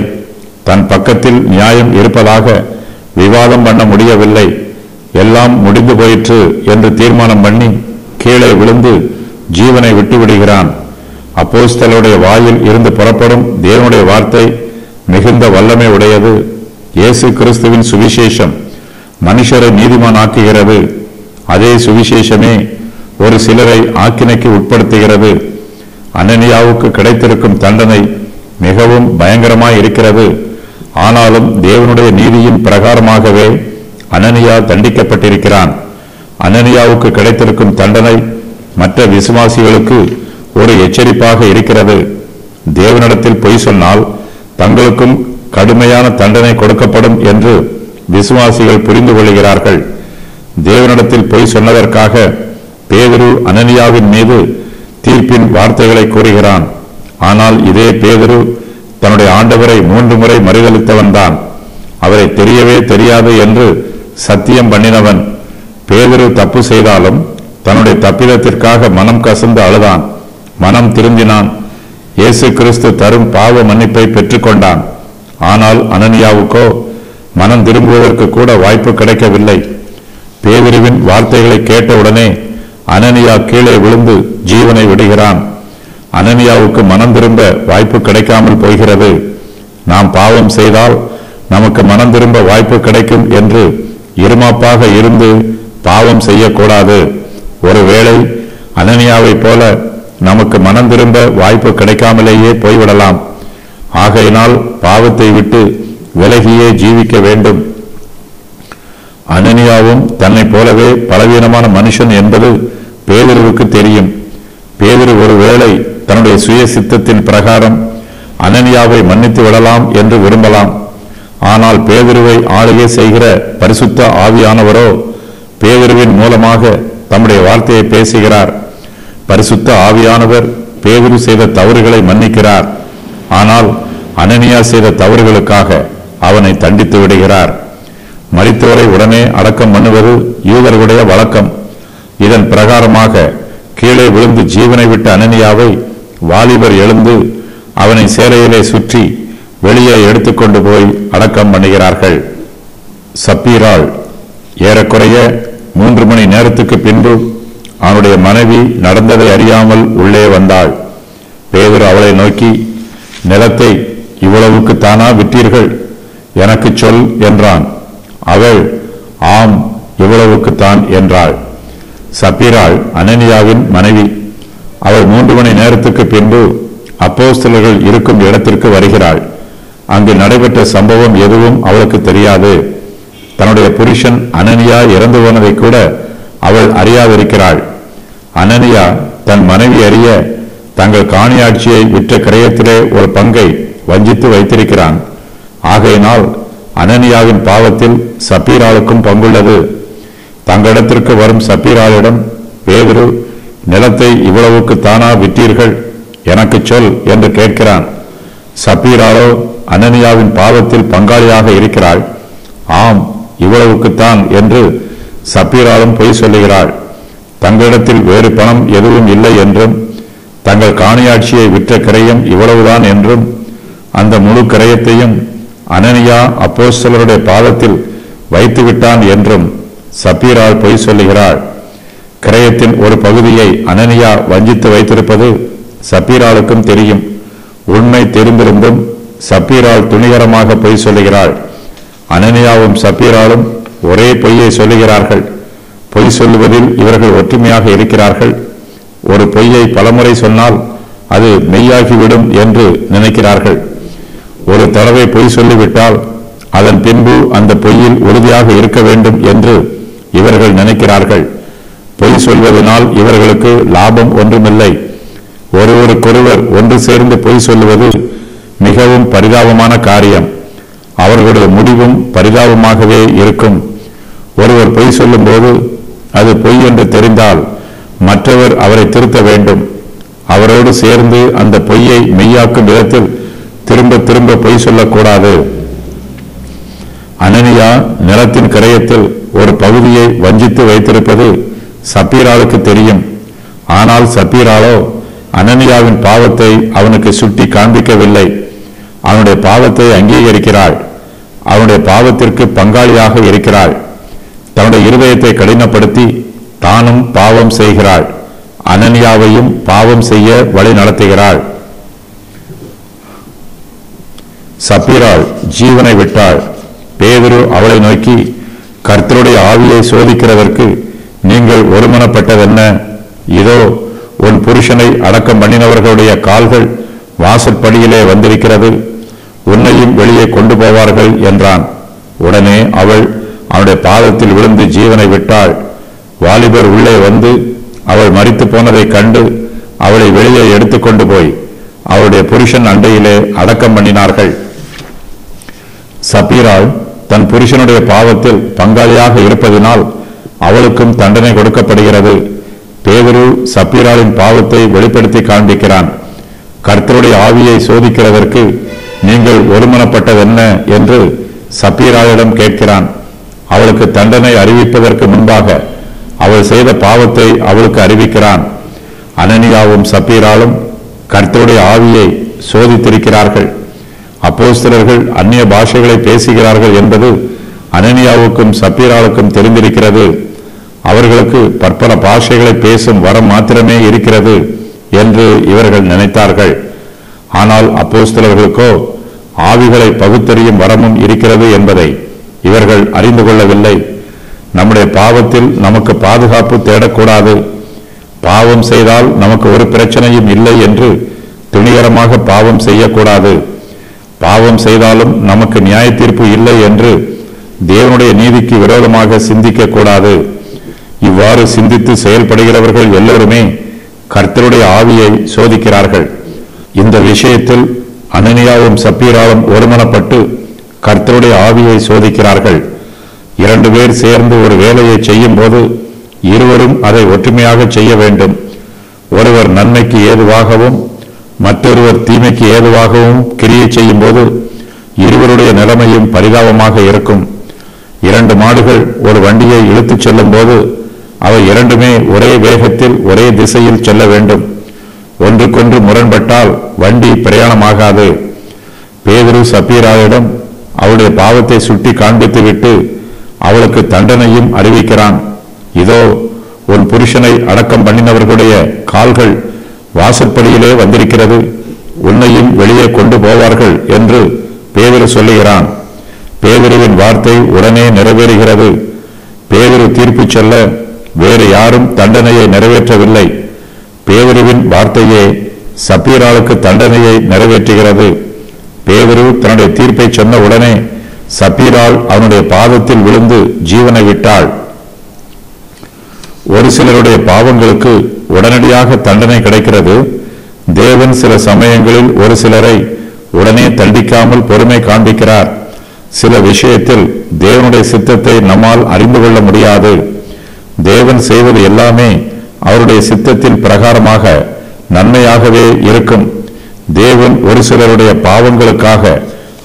தன் பக்கத்தில் நியாயம் இருப்பதாக விவாதம் பண்ண முடியவில்லை. எல்லாம் முடிந்து போயிற்று என்று தீர்மானம் பண்ணி கீழே விழுந்து ஜீவனை விட்டுவிடுகிறான். அப்போஸ்தலருடைய வாயில் இருந்து புறப்படும் தேவனுடைய வார்த்தை மிகுந்த வல்லமை உடையது. இயேசு கிறிஸ்துவின் சுவிசேஷம் மனுஷரை நீதிமானாக்குகிறது. அதே சுவிசேஷமே ஒரு சிலரை ஆக்கினைக்கு உட்படுத்துகிறது. அனனியாவுக்கு கிடைத்திருக்கும் தண்டனை மிகவும் பயங்கரமாய் இருக்கிறது. ஆனாலும் தேவனுடைய நீதியின் பிரகாரமாகவே அனனியா தண்டிக்கப்பட்டிருக்கிறான். அனனியாவுக்கு கிடைத்திருக்கும் தண்டனை மற்ற விசுவாசிகளுக்கு ஒரு எச்சரிப்பாக இருக்கிறது. தேவனிடத்தில் பொய் சொன்னால் தங்களுக்கும் கடுமையான தண்டனை கொடுக்கப்படும் என்று விசுவாசிகள் புரிந்து கொள்கிறார்கள். தேவனிடத்தில் பொய் சொன்னதற்காக பேதுரு அனனியாவின் மீது தீர்ப்பின் வார்த்தைகளை கூறுகிறான். ஆனால் இதே பேதுரு தன்னுடைய ஆண்டவரை 3 முறை மறுதலித்தவன் தான். அவரை தெரியவே தெரியாது என்று சத்தியம் பண்ணினவன். பேதுரு தப்பு செய்தாலும் தன்னுடைய தப்பிதத்திற்காக மனம் கசந்து அழுதான், மனம் திரும்பினான். இயேசு கிறிஸ்து தரும் பாவ மன்னிப்பை பெற்றுக்கொண்டான். ஆனால் அனனியாவுக்கோ மனம் திரும்புவதற்கு கூட வாய்ப்பு கிடைக்கவில்லை. பேதுருவின் வார்த்தைகளை கேட்டவுடனே அனனியா கீழே விழுந்து ஜீவனை விடுகிறான். அனனியாவுக்கு மனம் திரும்ப வாய்ப்பு கிடைக்காமல் போகிறது. நாம் பாவம் செய்தால் நமக்கு மனம் திரும்ப வாய்ப்பு கிடைக்கும் என்று இருமாப்பாக இருந்து பாவம் செய்யக்கூடாது. ஒருவேளை அனனியாவைப் போல நமக்கு மனம் திரும்ப வாய்ப்பு கிடைக்காமலேயே போய்விடலாம். ஆகையினால் பாவத்தை விட்டு விலகியே ஜீவிக்க வேண்டும். அனனியாவும் தன்னை போலவே பலவீனமான மனுஷன் என்பது பேதுருவுக்கு தெரியும். பேதுரு ஒருவேளை தன்னுடைய சுய சித்தத்தின் பிரகாரம் அனனியாவை மன்னித்து விடலாம் என்று விரும்பலாம். ஆனால் பேதுருவை ஆளுகை செய்கிற பரிசுத்த ஆவியானவரோ பேதுருவின் மூலமாக தம்முடைய வார்த்தையை பேசுகிறார். பரிசுத்த ஆவியானவர் பேதுரு செய்த தவறுகளை மன்னிக்கிறார். ஆனால் அனனியா செய்த தவறுகளுக்காக அவனை தண்டித்து விடுகிறார். மரித்தவரை உடனே அடக்கம் பண்ணுவது யூதர்களுடைய வழக்கம். இதன் பிரகாரமாக கீழே விழுந்து ஜீவனை விட்ட அனனியாவை வாலிபர் எழுந்து அவனை சேலையிலே சுற்றி வெளியே எடுத்துக்கொண்டு போய் அடக்கம் பண்ணுகிறார்கள். சப்பீராள் ஏறக்குறைய 3 மணி நேரத்துக்கு பின்பு அவனுடைய மனைவி நடந்ததை அறியாமல் உள்ளே வந்தாள். பேதுரு அவளை நோக்கி, நிலத்தை இவ்வளவுக்கு தானா விற்றீர்கள்? எனக்கு சொல் என்றான். அவள், ஆம், இவ்வளவுக்குத்தான் என்றாள். சப்பீராள் அனனியாவின் மனைவி. அவள் 3 மணி நேரத்துக்கு பின்பு அப்போஸ்தலர்கள் இருக்கும் இடத்திற்கு வருகிறாள். அங்கு நடைபெற்ற சம்பவம் எதுவும் அவளுக்கு தெரியாது. தன்னுடைய புருஷன் அனனியா இறந்து போனதை கூட அவள் அறியாதிருக்கிறாள். அனனியா தன் மனைவி அறிய தங்கள் காணியாட்சியை விற்ற கிரயத்திலே ஒரு பங்கை வஞ்சித்து வைத்திருக்கிறான். ஆகையினால் அனனியாவின் பாவத்தில் சப்பீராளுக்கும் பங்குள்ளது. தங்களிடத்திற்கு வரும் சப்பீராளிடம் பேதுரு, நிலத்தை இவ்வளவுக்கு தானா விற்றீர்கள்? எனக்கு சொல் என்று கேட்கிறான். சப்பீராளோ அனனியாவின் பாவத்தில் பங்காளியாக இருக்கிறாள். ஆம், இவ்வளவுக்குத்தான் என்று சப்பீராளும் பொய் சொல்லுகிறாள். தங்களிடத்தில் வேறு பணம் எதுவும் இல்லை என்றும் தங்கள் காணியாட்சியை விற்ற கிரயம் இவ்வளவுதான் என்றும் அந்த முழு கிரயத்தையும் அனனியா அப்போஸ்தலருடைய பாதத்தில் வைத்து விட்டான் என்றும் சப்பீராள் பொய் சொல்லுகிறாள். கிரயத்தின் ஒரு பகுதியை அனனியா வஞ்சித்து வைத்திருப்பது சப்பீராளுக்கும் தெரியும். உண்மை தெரிந்திருந்தும் சப்பீராள் துணிகரமாக பொய் சொல்லுகிறாள். அனனியாவும் சப்பீராளும் ஒரே பொய்யை சொல்லுகிறார்கள். பொய் சொல்லுவதில் இவர்கள் ஒற்றுமையாக இருக்கிறார்கள். ஒரு பொய்யை பலமுறை சொன்னால் அது மெய்யாகிவிடும் என்று நினைக்கிறார்கள். ஒரு தடவை பொய் சொல்லிவிட்டால் அதன் பின்பு அந்த பொய்யில் உறுதியாக இருக்க வேண்டும் என்று இவர்கள் நினைக்கிறார்கள். பொய் சொல்வதனால் இவர்களுக்கு லாபம் ஒன்றுமில்லை. ஒருவருக்கொருவர் ஒன்று சேர்ந்து பொய் சொல்லுவது மிகவும் பரிதாபமான காரியம். அவர்களுடைய முடிவும் பரிதாபமாகவே இருக்கும். ஒருவர் பொய் சொல்லும் போது அது பொய் என்று தெரிந்தால் மற்றவர் அவரை திருத்த வேண்டும். அவரோடு சேர்ந்து அந்த பொய்யை மெய்யாக்கும் விதத்தில் திரும்ப திரும்ப பொய் சொல்லக்கூடாது. அனனியா நிலத்தின் கிரயத்தில் ஒரு பகுதியை வஞ்சித்து வைத்திருப்பது சப்பீராளுக்கு தெரியும். ஆனால் சப்பீராளோ அனனியாவின் பாவத்தை அவனுக்கு சுட்டி காண்பிக்கவில்லை. அவனுடைய பாவத்தை அங்கீகரிக்கிறாள். அவனுடைய பாவத்திற்கு பங்காளியாக இருக்கிறாள். தன்னுடைய இருதயத்தை கடினப்படுத்தி தானும் பாவம் செய்கிறாள். அனனியாவையும் பாவம் செய்ய வழி நடத்துகிறாள். சப்பீராள் ஜீவனை விட்டாள். பேதுரு அவளை நோக்கி, கர்த்தருடைய ஆவியை சோதிக்கிறதற்கு நீங்கள் ஒருமனப்பட்டதென்ன? இதோ உன் புருஷனை அடக்கம் பண்ணினவர்களுடைய கால்கள் வாசற்படியிலே வந்திருக்கிறது. உன்னையும் வெளியே கொண்டு போவார்கள் என்றான். உடனே அவள் அவனுடைய பாதத்தில் விழுந்து ஜீவனை விட்டாள். வாலிபர் உள்ளே வந்து அவள் மரித்து போனதை கண்டு அவளை வெளியே எடுத்துக்கொண்டு போய் அவளுடைய புருஷன் அண்டையிலே அடக்கம் பண்ணினார்கள். சப்பீராள் தன் புருஷனுடைய பாவத்தில் பங்காளியாக இருப்பதினால் அவளுக்கும் தண்டனை கொடுக்கப்படுகிறது. பேதுரு சப்பீராளின் பாவத்தை வெளிப்படுத்தி காண்பிக்கிறான். கர்த்தருடைய ஆவியை சோதிக்கிறதற்கு நீங்கள் ஒருமனப்பட்டதென்ன என்று சப்பீராளிடம் கேட்கிறான். அவளுக்கு தண்டனை அறிவிப்பதற்கு முன்பாக அவள் செய்த பாவத்தை அவளுக்கு அறிவிக்கிறான். அனனியாவும் சப்பீராலும் கர்த்தருடைய ஆவியை சோதித்திருக்கிறார்கள். அப்போஸ்தலர்கள் அந்நிய பாஷைகளை பேசுகிறார்கள் என்பது அனனியாவுக்கும் சப்பீராளுக்கும் தெரிந்திருக்கிறது. அவர்களுக்கு பற்பல பாஷைகளை பேசும் வரம் மாத்திரமே இருக்கிறது என்று இவர்கள் நினைத்தார்கள். ஆனால் அப்போஸ்தலர்களுக்கோ ஆவிகளை பகுத்தறியும் வரமும் இருக்கிறது என்பதை இவர்கள் அறிந்து கொள்ளவில்லை. நம்முடைய பாவத்தில் நமக்கு பாதுகாப்பு தேடக்கூடாது. பாவம் செய்தால் நமக்கு ஒரு பிரச்சனையும் இல்லை என்று துணிகரமாக பாவம் செய்யக்கூடாது. பாவம் செய்தாலும் நமக்கு நியாய தீர்ப்பு இல்லை என்று தேவனுடைய நீதிக்கு விரோதமாக சிந்திக்க கூடாது. இவ்வாறு சிந்தித்து செயல்படுகிறவர்கள் எல்லோருமே கர்த்தருடைய ஆவியை சோதிக்கிறார்கள். இந்த விஷயத்தில் அனனியாவும் சப்பீராலும் ஒருமனப்பட்டு கர்த்தருடைய ஆவியை சோதிக்கிறார்கள். 2 பேர் சேர்ந்து ஒரு வேலையை செய்யும் போது இருவரும் அதை ஒற்றுமையாக செய்ய வேண்டும். ஒருவர் நன்மைக்கு ஏதுவாகவும் மற்றொருவர் தீமைக்கு ஏதுவாகவும் கிரியை செய்யும் போது இருவருடைய நிலைமையும் பரிதாபமாக இருக்கும். 2 மாடுகள் ஒரு வண்டியை இழுத்துச் செல்லும் போது அவை இரண்டுமே ஒரே வேகத்தில் ஒரே திசையில் செல்ல வேண்டும். ஒன்றுக்கொன்று முரண்பட்டால் வண்டி பிரயாணமாகாது. பேதுரு சப்பீராவிடம் அவளுடைய பாவத்தை சுட்டி காண்பித்துவிட்டு அவளுக்கு தண்டனையும் அறிவிக்கிறான். இதோ உன் புருஷனை அடக்கம் பண்ணினவர்களுடைய கால்கள் வாசற்படியிலே வந்திருக்கிறது, உன்னையும் வெளியே கொண்டு போவார்கள் என்று பேதுரு சொல்லுகிறான். பேதுருவின் வார்த்தை உடனே நிறைவேறுகிறது. பேதுரு தீர்ப்பு சொல்ல வேறு யாரும் தண்டனையை நிறைவேற்றவில்லை. பேதுருவின் வார்த்தையே சப்பீராளுக்கு தண்டனையை நிறைவேற்றுகிறது. பேதுரு தன்னுடைய தீர்ப்பை சொன்ன உடனே சப்பீராள் அவனுடைய பாதத்தில் விழுந்து ஜீவனை விட்டாள். ஒரு சிலருடைய பாவங்களுக்கு உடனடியாக தண்டனை கிடைக்கிறது. தேவன் சில சமயங்களில் ஒரு சிலரை உடனே தண்டிக்காமல் பொறுமை காண்பிக்கிறார். சில விஷயத்தில் தேவனுடைய சித்தத்தை நம்மால் அறிந்து கொள்ள முடியாது. தேவன் செய்வது எல்லாமே அவருடைய சித்தத்தின் பிரகாரமாக நன்மையாகவே இருக்கும். தேவன் ஒரு சிலருடைய பாவங்களுக்காக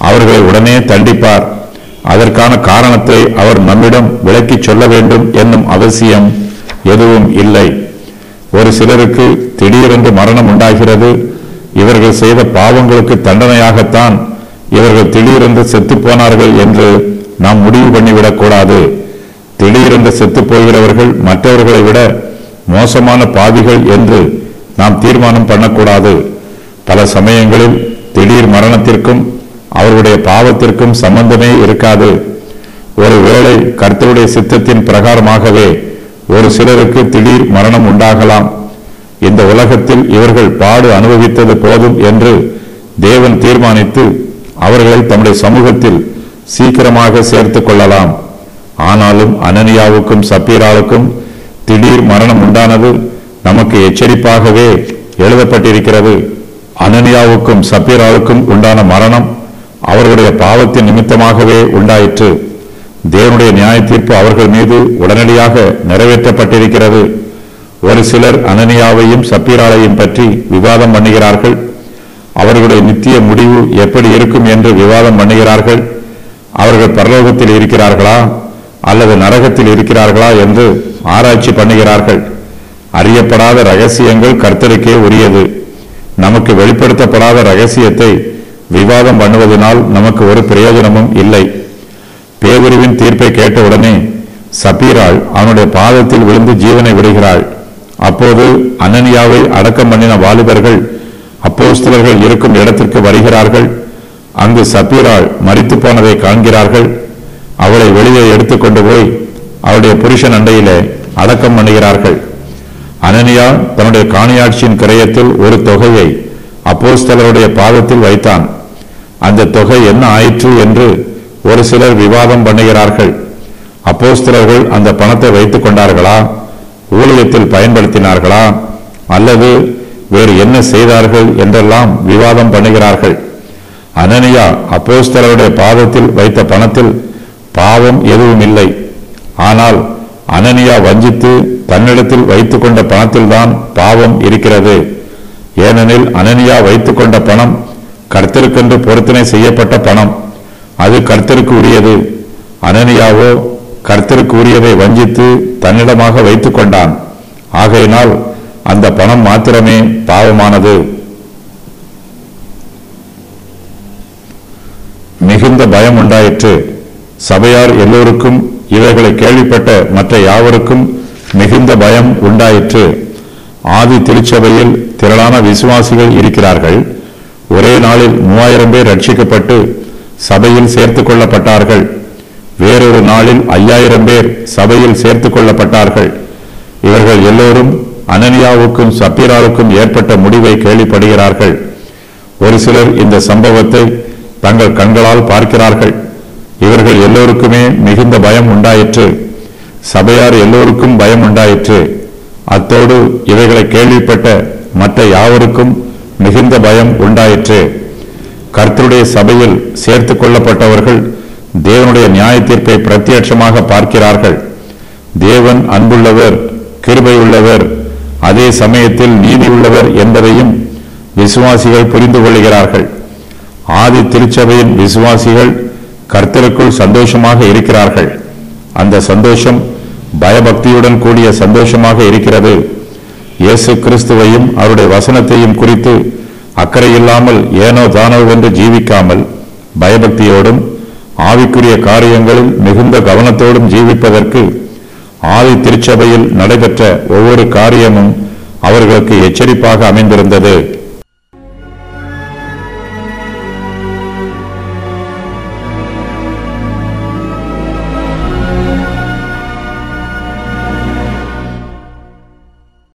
அவர்களை உடனே தண்டிப்பார். அதற்கான காரணத்தை அவர் நம்மிடம் விளக்கிச் சொல்ல வேண்டும் என்னும் அவசியம் எதுவும் இல்லை. ஒரு சிலருக்கு திடீரென்று மரணம் உண்டாகிறது. இவர்கள் செய்த பாவங்களுக்கு தண்டனையாகத்தான் இவர்கள் திடீரென்று செத்து போனார்கள் என்று நாம் முடிவு பண்ணிவிடக்கூடாது. திடீரென்று செத்து போகிறவர்கள் மற்றவர்களை விட மோசமான பாவிகள் என்று நாம் தீர்மானம் பண்ணக்கூடாது. பல சமயங்களில் திடீர் மரணத்திற்கும் அவருடைய பாவத்திற்கும் சம்பந்தமே இருக்காது. ஒருவேளை கர்த்தருடைய சித்தத்தின் பிரகாரமாகவே ஒரு சிலருக்கு திடீர் மரணம் உண்டாகலாம். இந்த உலகத்தில் இவர்கள் பாடு அனுபவித்தது போதும் என்று தேவன் தீர்மானித்து அவர்களை தம்முடைய சமூகத்தில் சீக்கிரமாக சேர்த்துக் கொள்ளலாம். ஆனாலும் அனனியாவுக்கும் சப்பீராளுக்கும் திடீர் மரணம் உண்டானது நமக்கு எச்சரிப்பாகவே எழுதப்பட்டிருக்கிறது. அனனியாவுக்கும் சப்பீராளுக்கும் உண்டான மரணம் அவர்களுடைய பாவத்தின் நிமித்தமாகவே உண்டாயிற்று. தேவனுடைய நியாய தீர்ப்பு அவர்கள் மீது உடனடியாக நிறைவேற்றப்பட்டிருக்கிறது. ஒரு சிலர் அனனியாவையும் சப்பீராளையும் பற்றி விவாதம் பண்ணுகிறார்கள். அவர்களுடைய நித்திய முடிவு எப்படி இருக்கும் என்று விவாதம் பண்ணுகிறார்கள். அவர்கள் பரலோகத்தில் இருக்கிறார்களா அல்லது நரகத்தில் இருக்கிறார்களா என்று ஆராய்ச்சி பண்ணுகிறார்கள். அறியப்படாத ரகசியங்கள் கர்த்தருக்கே உரியது. நமக்கு வெளிப்படுத்தப்படாத ரகசியத்தை விவாதம் பண்ணுவதனால் நமக்கு ஒரு பிரயோஜனமும் இல்லை. பேதுருவின் தீர்ப்பை கேட்டவுடனே சப்பீராள் அவனுடைய பாதத்தில் விழுந்து ஜீவனை விடுகிறாள். அப்போது அனனியாவை அடக்கம் பண்ணின வாலிபர்கள் அப்போஸ்தலர்கள் இருக்கும் இடத்திற்கு வருகிறார்கள். அங்கு சப்பீராள் மரித்து போனதை காண்கிறார்கள். அவளை வெளியே எடுத்துக்கொண்டு போய் அவருடைய புருஷன் அண்டையிலே அடக்கம் பண்ணுகிறார்கள். அனனியா தன்னுடைய காணியாட்சியின் கிரயத்தில் ஒரு தொகையை அப்போஸ்தலருடைய பாதத்தில் வைத்தான். அந்த தொகை என்ன ஆயிற்று என்று ஒரு சிலர் விவாதம் பண்ணுகிறார்கள். அப்போஸ்தலர்கள் அந்த பணத்தை வைத்துக் கொண்டார்களா, ஊழியத்தில் பயன்படுத்தினார்களா அல்லது வேறு என்ன செய்தார்கள் என்றெல்லாம் விவாதம் பண்ணுகிறார்கள். அனனியா அப்போஸ்தலருடைய பாதத்தில் வைத்த பணத்தில் பாவம் எதுவும் இல்லை. ஆனால் அனனியா வஞ்சித்து தன்னிடத்தில் வைத்துக் கொண்ட பணத்தில்தான் பாவம் இருக்கிறது. ஏனெனில் அனனியா வைத்துக் கொண்ட பணம் கர்த்தருக்கென்று பொருத்தனை செய்யப்பட்ட பணம். அது கர்த்தருக்கு உரியது. அனனியாவோ கர்த்தருக்கு உரியதை வஞ்சித்து தன்னிடமாக வைத்துக் கொண்டான். ஆகையினால் அந்த பணம் மாத்திரமே பாவமானது. மிகுந்த பயம் உண்டாயிற்று. சபையார் எல்லோருக்கும் இவைகளை கேள்விப்பட்ட மற்ற யாவருக்கும் மிகுந்த பயம் உண்டாயிற்று. ஆதி திருச்சபையில் திரளான விசுவாசிகள் இருக்கிறார்கள். ஒரே நாளில் 3000 பேர் ரட்சிக்கப்பட்டு சபையில் சேர்த்துக் கொள்ளப்பட்டார்கள். வேறொரு நாளில் 5000 பேர் சபையில் சேர்த்துக் கொள்ளப்பட்டார்கள். இவர்கள் எல்லோரும் அனனியாவுக்கும் சப்பீராவுக்கும் ஏற்பட்ட முடிவை கேள்விப்படுகிறார்கள். ஒரு சிலர் இந்த சம்பவத்தை தங்கள் கண்களால் பார்க்கிறார்கள். இவர்கள் எல்லோருக்குமே மிகுந்த பயம் உண்டாயிற்று. சபையார் எல்லோருக்கும் பயம் உண்டாயிற்று. அத்தோடு இவைகளை கேள்விப்பட்ட மற்ற யாவருக்கும் மிகுந்த பயம் உண்டாயிற்று. கர்த்தருடைய சபையில் சேர்த்துக் கொள்ளப்பட்டவர்கள் தேவனுடைய நியாய தீர்ப்பை பிரத்யட்சமாக பார்க்கிறார்கள். தேவன் அன்புள்ளவர், கிருபையுள்ளவர், அதே சமயத்தில் நீதி உள்ளவர் என்பதையும் விசுவாசிகள் புரிந்து கொள்கிறார்கள். ஆதி திருச்சபையின் விசுவாசிகள் கர்த்தருக்குள் சந்தோஷமாக இருக்கிறார்கள். அந்த சந்தோஷம் பயபக்தியுடன் கூடிய சந்தோஷமாக இருக்கிறது. இயேசு கிறிஸ்துவையும் அவருடைய வசனத்தையும் குறித்து அக்கறை இல்லாமல் ஏனோ தானோ என்று ஜீவிக்காமல் பயபக்தியோடும் ஆவிக்குரிய காரியங்களில் மிகுந்த கவனத்தோடும் ஜீவிப்பதற்கு ஆதி திருச்சபையில் நடைபெற்ற ஒவ்வொரு காரியமும் அவர்களுக்கு எச்சரிப்பாக அமைந்திருந்தது.